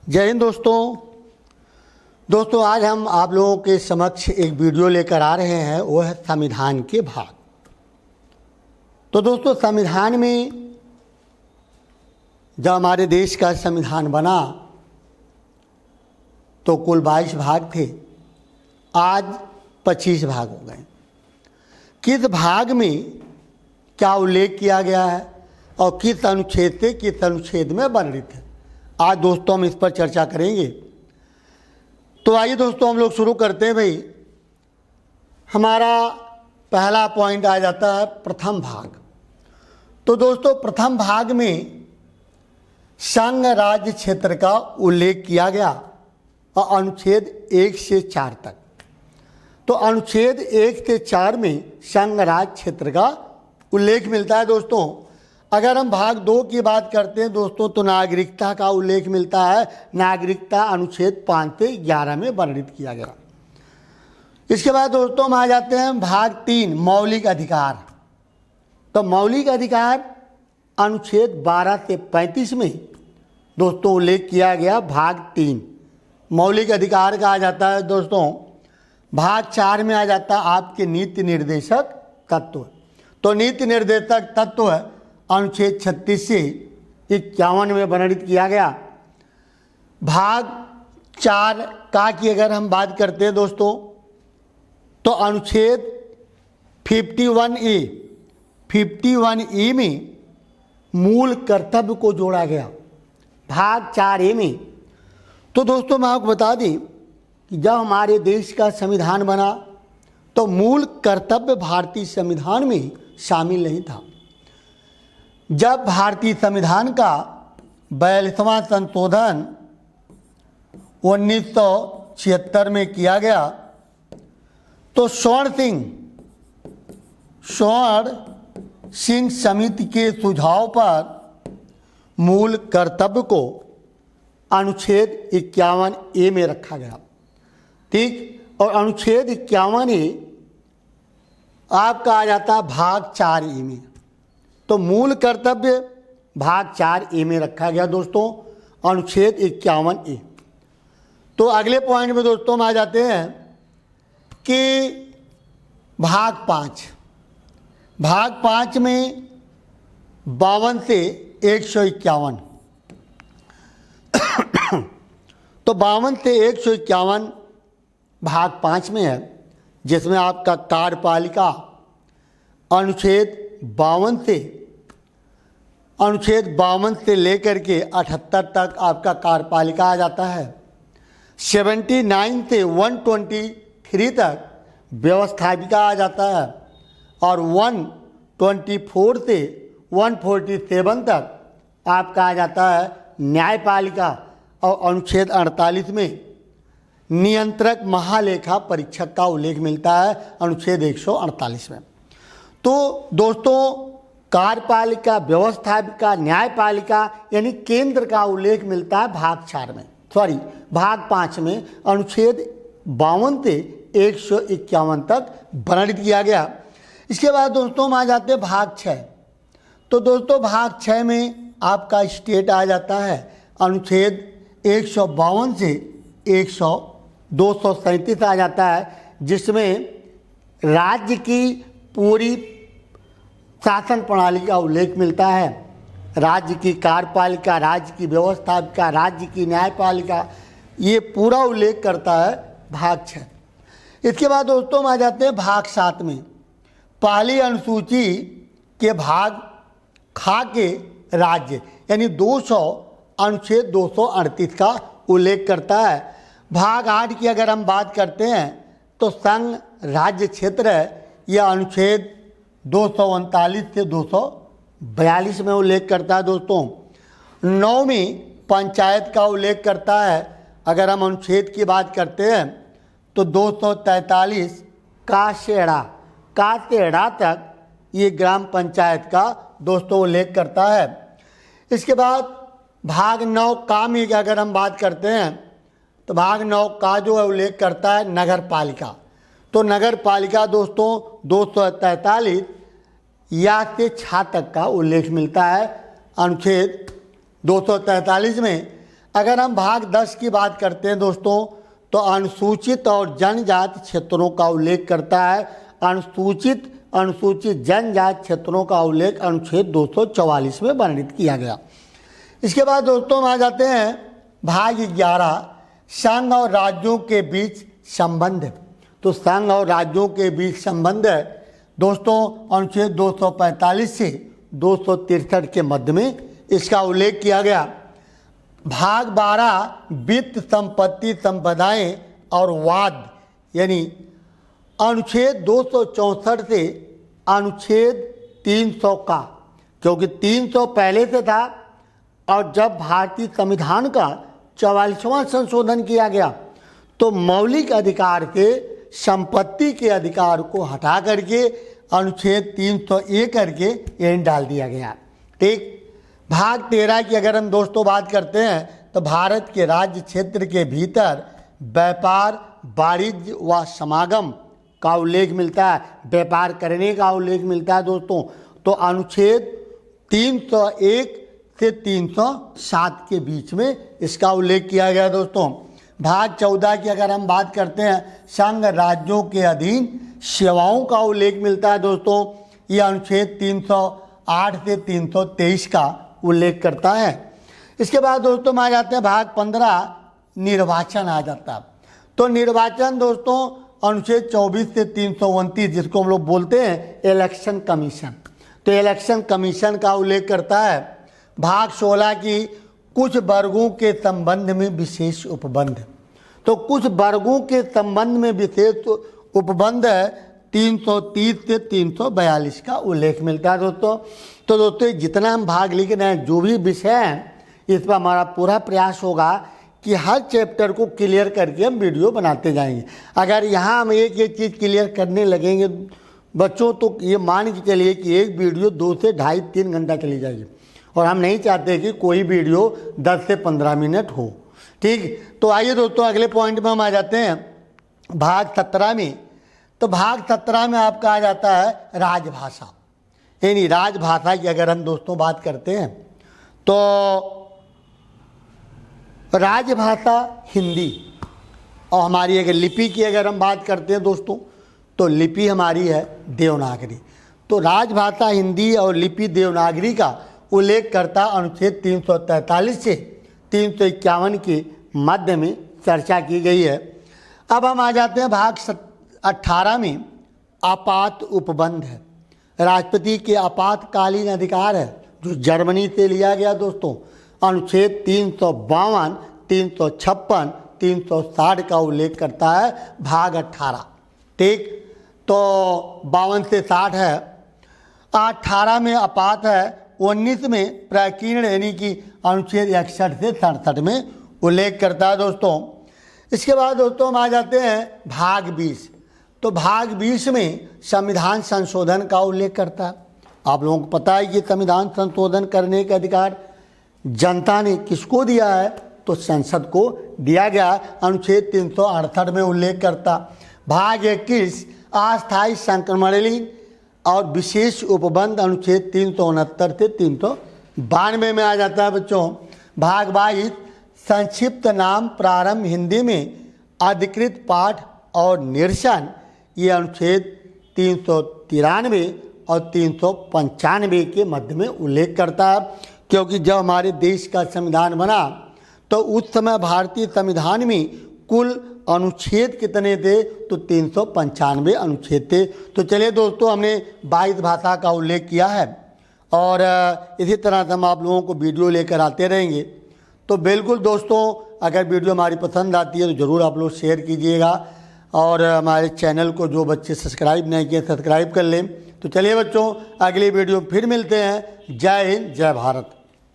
जय हिंद दोस्तों आज हम आप लोगों के समक्ष एक वीडियो लेकर आ रहे हैं, वो है संविधान के भाग। तो दोस्तों संविधान में जब हमारे देश का संविधान बना तो कुल 22 भाग थे, आज 25 भाग हो गए। किस भाग में क्या उल्लेख किया गया है और किस अनुच्छेद से किस अनुच्छेद में वर्णित है, आज दोस्तों हम इस पर चर्चा करेंगे। तो आइए दोस्तों हम लोग शुरू करते हैं। भाई हमारा पहला पॉइंट आ जाता है प्रथम भाग। तो दोस्तों प्रथम भाग में संघ राज्य क्षेत्र का उल्लेख किया गया और अनुच्छेद 1 से 4 तक। तो अनुच्छेद 1 से 4 में संघ राज्य क्षेत्र का उल्लेख मिलता है। दोस्तों अगर हम भाग 2 की बात करते हैं दोस्तों तो नागरिकता का उल्लेख मिलता है। नागरिकता अनुच्छेद 5 से 11 में वर्णित किया गया। इसके बाद दोस्तों हम आ जाते हैं भाग 3 मौलिक अधिकार। तो मौलिक अधिकार अनुच्छेद 12 से 35 में दोस्तों उल्लेख किया गया। भाग 3 मौलिक अधिकार का आ जाता है दोस्तों। भाग 4 में आ जाता है आपके नीति निर्देशक तत्व। तो नीति निर्देशक तत्व अनुच्छेद 36 से 51 में वर्णित किया गया। भाग 4 का की अगर हम बात करते हैं दोस्तों तो अनुच्छेद 51E में मूल कर्तव्य को जोड़ा गया भाग 4A में। तो दोस्तों मैं आपको बता दें कि जब हमारे देश का संविधान बना तो मूल कर्तव्य भारतीय संविधान में शामिल नहीं था। जब भारतीय संविधान का 42वां संशोधन 1976 में किया गया तो स्वर्ण सिंह समिति के सुझाव पर मूल कर्तव्य को अनुच्छेद 51A में रखा गया। ठीक, और अनुच्छेद 51A आपका आ जाता भाग 4A में। तो मूल कर्तव्य भाग 4A में रखा गया दोस्तों, अनुच्छेद 51A। तो अगले पॉइंट में दोस्तों हम आ जाते हैं कि भाग 5 में 52 से 151। तो 52 से 151 भाग 5 में है, जिसमें आपका कार्यपालिका अनुच्छेद 52 से लेकर के 78 तक आपका कार्यपालिका आ जाता है। 79 से 123 तक व्यवस्थापिका आ जाता है और 124 से 147 तक आपका आ जाता है न्यायपालिका। और अनुच्छेद 48 में नियंत्रक महालेखा परीक्षक का उल्लेख मिलता है अनुच्छेद 148 में। तो दोस्तों कार्यपालिका, व्यवस्थापिका, न्यायपालिका यानी केंद्र का उल्लेख मिलता है भाग 5 में अनुच्छेद 52 से 151 तक वर्णित किया गया। इसके बाद दोस्तों हम आ जाते हैं भाग 6। तो दोस्तों भाग 6 में आपका स्टेट आ जाता है अनुच्छेद 152 से 237 आ जाता है, जिसमें राज्य की पूरी शासन प्रणाली का उल्लेख मिलता है। राज्य की कार्यपालिका, राज्य की व्यवस्थापिका, राज्य की न्यायपालिका, ये पूरा उल्लेख करता है भाग 6। इसके बाद दोस्तों हम आ जाते हैं भाग 7 में। पहली अनुसूची के भाग खा के राज्य यानी अनुच्छेद 238 का उल्लेख करता है। भाग 8 की अगर हम बात करते हैं तो संघ राज्य क्षेत्र यह अनुच्छेद 239 से 242 में उल्लेख करता है दोस्तों। 9 में पंचायत का उल्लेख करता है। अगर हम अनुच्छेद की बात करते हैं तो 243 का से एड़ा तक ये ग्राम पंचायत का दोस्तों उल्लेख करता है। इसके बाद भाग 9 का में अगर हम बात करते हैं तो भाग 9 का जो है उल्लेख करता है नगर पालिका। तो नगर पालिका दोस्तों 243 या से 6 तक का उल्लेख मिलता है अनुच्छेद 243 में। अगर हम भाग 10 की बात करते हैं दोस्तों, तो अनुसूचित और जनजाति क्षेत्रों का उल्लेख करता है। अनुसूचित जनजाति क्षेत्रों का उल्लेख अनुच्छेद 244 में वर्णित किया गया। इसके बाद दोस्तों हम आ जाते हैं भाग 11, संघ और राज्यों के बीच संबंध। तो संघ और राज्यों के बीच संबंध दोस्तों अनुच्छेद 245 से 263 के मध्य में इसका उल्लेख किया गया। भाग 12, वित्त, संपत्ति, संपदाएं और वाद, यानी अनुच्छेद 264 से अनुच्छेद 300 का, क्योंकि 300 पहले से था और जब भारतीय संविधान का 44वां संशोधन किया गया तो मौलिक अधिकार के संपत्ति के अधिकार को हटा करके अनुच्छेद 301 करके यहीं डाल दिया गया। ठीक। भाग 13 की अगर हम दोस्तों बात करते हैं तो भारत के राज्य क्षेत्र के भीतर व्यापार, वाणिज्य व समागम का उल्लेख मिलता है, व्यापार करने का उल्लेख मिलता है दोस्तों। तो अनुच्छेद 301 से 307 के बीच में इसका उल्लेख किया गया दोस्तों। भाग 14 की अगर हम बात करते हैं, संघ राज्यों के अधीन सेवाओं का उल्लेख मिलता है दोस्तों। ये अनुच्छेद 308 से 323 का उल्लेख करता है। इसके बाद दोस्तों हम आ जाते हैं भाग 15, निर्वाचन आ जाता है। तो निर्वाचन दोस्तों अनुच्छेद 24 से 329, जिसको हम लोग बोलते हैं इलेक्शन कमीशन, तो इलेक्शन कमीशन का उल्लेख करता है। भाग 16 की कुछ वर्गों के संबंध में विशेष उपबंध, तो कुछ वर्गों के संबंध में विशेष उपबंध 330 से 342 का उल्लेख मिलता है दोस्तों। तो दोस्तों जितना हम भाग लिख रहे हैं, जो भी विषय हैं, इस पर हमारा पूरा प्रयास होगा कि हर चैप्टर को क्लियर करके हम वीडियो बनाते जाएंगे। अगर यहाँ हम एक एक चीज़ क्लियर करने लगेंगे बच्चों, तो ये मान के चलिए कि एक वीडियो 2 से 2.5-3 घंटा चली जाएगी, और हम नहीं चाहते कि कोई वीडियो 10 से 15 मिनट हो। ठीक। तो आइए दोस्तों अगले पॉइंट में हम आ जाते हैं भाग 17 में। तो भाग 17 में आपका आ जाता है राजभाषा, यानी राजभाषा की अगर हम दोस्तों बात करते हैं तो राजभाषा हिंदी, और हमारी अगर लिपि की अगर हम बात करते हैं दोस्तों तो लिपि हमारी है देवनागरी। तो राजभाषा हिंदी और लिपि देवनागरी का उल्लेख करता अनुच्छेद 343 से 351 के मध्य में चर्चा की गई है। अब हम आ जाते हैं भाग 18 में आपात उपबंध है। राष्ट्रपति के आपातकालीन अधिकार है, जो जर्मनी से लिया गया दोस्तों। अनुच्छेद 352, 356, 360 का उल्लेख करता है भाग 18। ठीक। तो 52 से 60 है, 18 में आपात है, 19 में प्राकीर्ण यानी कि अनुच्छेद 61 से 67 में उल्लेख करता है दोस्तों। इसके बाद दोस्तों हम आ जाते हैं भाग 20। तो भाग 20 में संविधान संशोधन का उल्लेख करता है। आप लोगों को पता है कि संविधान संशोधन करने का अधिकार जनता ने किसको दिया है, तो संसद को दिया गया। अनुच्छेद 368 में उल्लेख करता। भाग 21 अस्थायी संक्रमणलीन और विशेष उपबंध अनुच्छेद 369 से 392 में आ जाता है बच्चों। भाग 22 संक्षिप्त नाम प्रारंभ हिंदी में अधिकृत पाठ और निरसन, ये अनुच्छेद 393 और 395 के मध्य में उल्लेख करता है। क्योंकि जब हमारे देश का संविधान बना तो उस समय भारतीय संविधान में कुल अनुच्छेद कितने थे, तो 395 अनुच्छेद थे। तो चलिए दोस्तों हमने 22 भाषा का उल्लेख किया है, और इसी तरह से हम आप लोगों को वीडियो लेकर आते रहेंगे। तो बिल्कुल दोस्तों अगर वीडियो हमारी पसंद आती है तो ज़रूर आप लोग शेयर कीजिएगा, और हमारे चैनल को जो बच्चे सब्सक्राइब नहीं किए सब्सक्राइब कर लें। तो चलिए बच्चों अगली वीडियो फिर मिलते हैं। जय हिंद, जय भारत।